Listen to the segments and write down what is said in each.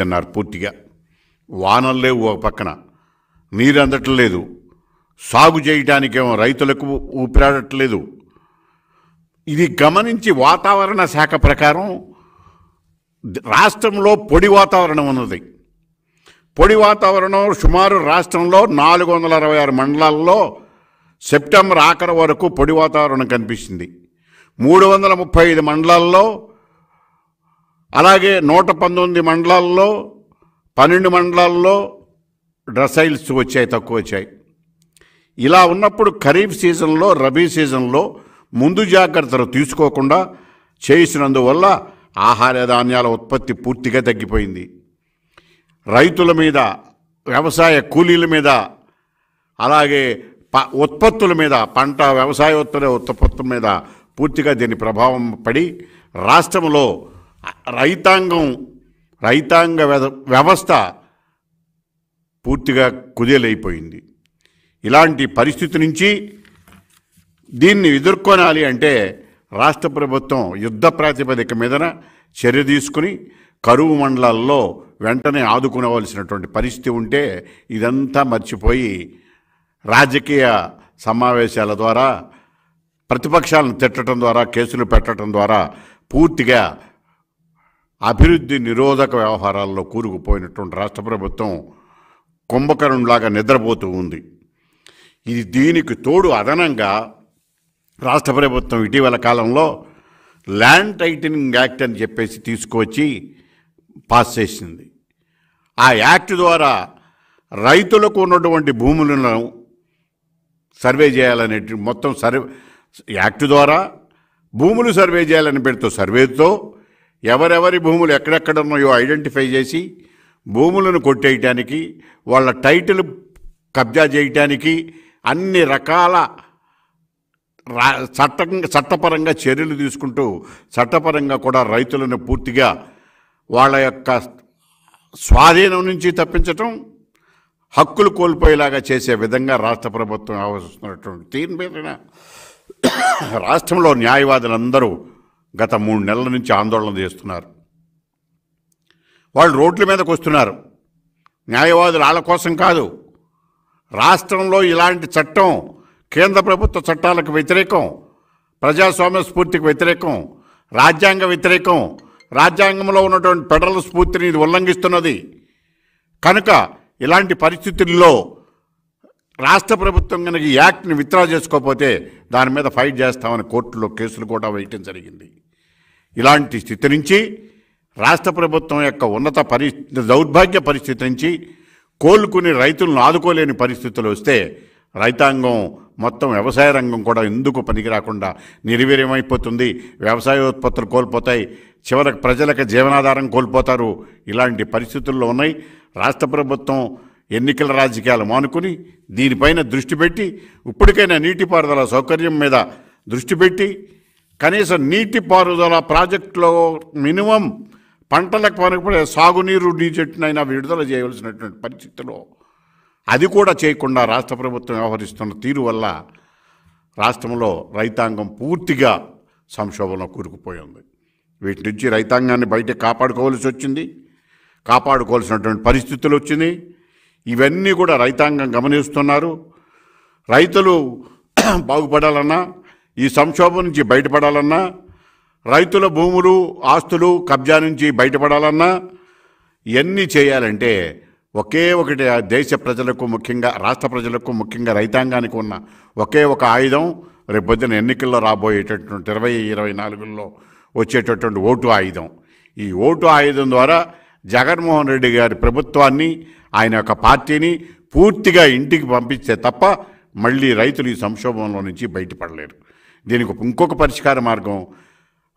అన్నారు పూర్తిగా. వానలు లేవు, ఒక పక్కన నీరు అందట్లేదు, సాగు చేయడానికేమో రైతులకు ఊపిరాడట్లేదు. ఇది గమనించి వాతావరణ శాఖ ప్రకారం రాష్ట్రంలో పొడి వాతావరణం ఉన్నది. పొడి వాతావరణం సుమారు రాష్ట్రంలో 466 మండలాల్లో సెప్టెంబర్ ఆఖరి వరకు పొడి వాతావరణం కనిపిస్తుంది. 335 మండలాల్లో, అలాగే 119 మండలాల్లో, 12 మండలాల్లో డ్రెసైల్స్ వచ్చాయి, తక్కువ వచ్చాయి. ఇలా ఉన్నప్పుడు ఖరీఫ్ సీజన్లో, రబీ సీజన్లో ముందు జాగ్రత్తలు తీసుకోకుండా చేసినందువల్ల ఆహార ధాన్యాల ఉత్పత్తి పూర్తిగా తగ్గిపోయింది. రైతుల మీద, వ్యవసాయ కూలీల మీద, అలాగే ఉత్పత్తుల మీద, పంట వ్యవసాయ ఉత్పత్తుల మీద పూర్తిగా దీని ప్రభావం పడి రాష్ట్రంలో రైతాంగ వ్యవస్థ పూర్తిగా కుదేలైపోయింది. ఇలాంటి పరిస్థితి నుంచి దీన్ని ఎదుర్కొనాలి అంటే రాష్ట్ర ప్రభుత్వం యుద్ధ ప్రాతిపదిక మీదన చర్య తీసుకుని కరువు మండలాల్లో వెంటనే ఆదుకునవలసినటువంటి పరిస్థితి ఉంటే ఇదంతా మర్చిపోయి రాజకీయ సమావేశాల ద్వారా, ప్రతిపక్షాలను తిట్టడం ద్వారా, కేసులు పెట్టడం ద్వారా పూర్తిగా అభివృద్ధి నిరోధక వ్యవహారాల్లో కూరుకుపోయినటువంటి రాష్ట్ర ప్రభుత్వం కుంభకర్ణులాగా నిద్రపోతూ ఉంది. ఇది దీనికి తోడు అదనంగా రాష్ట్ర ప్రభుత్వం ఇటీవల కాలంలో ల్యాండ్ టైటిలింగ్ యాక్ట్ అని చెప్పేసి తీసుకువచ్చి పాస్ చేసింది. ఆ యాక్ట్ ద్వారా రైతులకు ఉన్నటువంటి భూములను సర్వే చేయాలనే మొత్తం యాక్ట్ ద్వారా భూములు సర్వే చేయాలని పెడుతూ సర్వేతో ఎవరెవరి భూములు ఎక్కడెక్కడ ఉన్నాయో ఐడెంటిఫై చేసి భూములను కొట్టేయటానికి, వాళ్ళ టైటిల్ కబ్జా చేయటానికి అన్ని రకాల చట్టపరంగా చర్యలు తీసుకుంటూ చట్టపరంగా కూడా రైతులను పూర్తిగా వాళ్ళ యొక్క స్వాధీనం నుంచి తప్పించటం, హక్కులు కోల్పోయేలాగా చేసే విధంగా రాష్ట్ర ప్రభుత్వం ఆలోచిస్తున్నటువంటి దీని మీద రాష్ట్రంలో న్యాయవాదులందరూ గత 3 నెలల నుంచి ఆందోళన చేస్తున్నారు. వాళ్ళు రోడ్ల మీదకి వస్తున్నారు. న్యాయవాదులు వాళ్ళ కోసం కాదు, రాష్ట్రంలో ఇలాంటి చట్టం కేంద్ర ప్రభుత్వ చట్టాలకు వ్యతిరేకం, ప్రజాస్వామ్య స్ఫూర్తికి వ్యతిరేకం, రాజ్యాంగ వ్యతిరేకం, రాజ్యాంగంలో ఉన్నటువంటి ఫెడరల్ స్ఫూర్తిని ఇది ఉల్లంఘిస్తున్నది. కనుక ఇలాంటి పరిస్థితుల్లో రాష్ట్ర ప్రభుత్వం కనుక ఈ యాక్ట్ని విత్డ్రా చేసుకోకపోతే దాని మీద ఫైట్ చేస్తామని కోర్టులో కేసులు కూడా వేయటం జరిగింది. ఇలాంటి స్థితి నుంచి రాష్ట్ర ప్రభుత్వం యొక్క దౌర్భాగ్య పరిస్థితి నుంచి కోలుకుని రైతులను ఆదుకోలేని పరిస్థితులు వస్తే రైతాంగం మొత్తం వ్యవసాయ రంగం కూడా ఎందుకు పనికి రాకుండా నిర్వీర్యమైపోతుంది. వ్యవసాయ ఉత్పత్తులు కోల్పోతాయి, చివరికి ప్రజలకు జీవనాధారం కోల్పోతారు. ఇలాంటి పరిస్థితుల్లో ఉన్నాయి. రాష్ట్ర ప్రభుత్వం ఎన్నికల రాజకీయాలు మానుకుని దీనిపైన దృష్టి పెట్టి ఇప్పటికైనా నీటిపారుదల సౌకర్యం మీద దృష్టి పెట్టి కనీసం నీటిపారుదల ప్రాజెక్టులో మినిమం పంటలకు పనిపడే సాగునీరు నీటినైనా విడుదల చేయవలసినటువంటి పరిస్థితిలో అది కూడా చేయకుండా రాష్ట్ర ప్రభుత్వం వ్యవహరిస్తున్న తీరు వల్ల రాష్ట్రంలో రైతాంగం పూర్తిగా సంక్షోభంలో కూరుకుపోయింది. వీటి నుంచి రైతాంగాన్ని బయట కాపాడుకోవాల్సి వచ్చింది, కాపాడుకోవాల్సినటువంటి పరిస్థితులు వచ్చింది. ఇవన్నీ కూడా రైతాంగం గమనిస్తున్నారు. రైతులు బాగుపడాలన్నా, ఈ సంక్షోభం నుంచి బయటపడాలన్నా, రైతుల భూములు ఆస్తులు కబ్జా నుంచి బయటపడాలన్నా ఇవన్నీ చేయాలంటే ఒకే ఒకటి దేశ ప్రజలకు, ముఖ్యంగా రాష్ట్ర ప్రజలకు, ముఖ్యంగా రైతాంగానికి ఉన్న ఒకే ఒక ఆయుధం రేపొద్దున ఎన్నికల్లో రాబోయేటటువంటి 2024లో వచ్చేటటువంటి ఓటు ఆయుధం. ఈ ఓటు ఆయుధం ద్వారా జగన్మోహన్ రెడ్డి గారి ప్రభుత్వాన్ని, ఆయన యొక్క పార్టీని పూర్తిగా ఇంటికి పంపిస్తే తప్ప మళ్ళీ రైతులు ఈ సంక్షోభంలో నుంచి బయటపడలేరు. దీనికి ఇంకొక పరిష్కార మార్గం,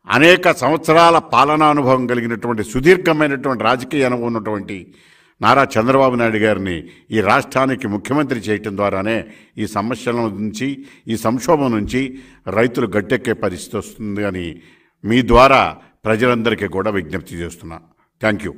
అనేక సంవత్సరాల పాలనా అనుభవం కలిగినటువంటి సుదీర్ఘమైనటువంటి రాజకీయ అనుభవం ఉన్నటువంటి నారా చంద్రబాబు నాయుడు గారిని ఈ రాష్ట్రానికి ముఖ్యమంత్రి చేయటం ద్వారానే ఈ సమస్యల నుంచి, ఈ సంక్షోభం నుంచి రైతులు గట్టెక్కే పరిస్థితి వస్తుంది అని మీ ద్వారా ప్రజలందరికీ కూడా విజ్ఞప్తి చేస్తున్నా. Thank you.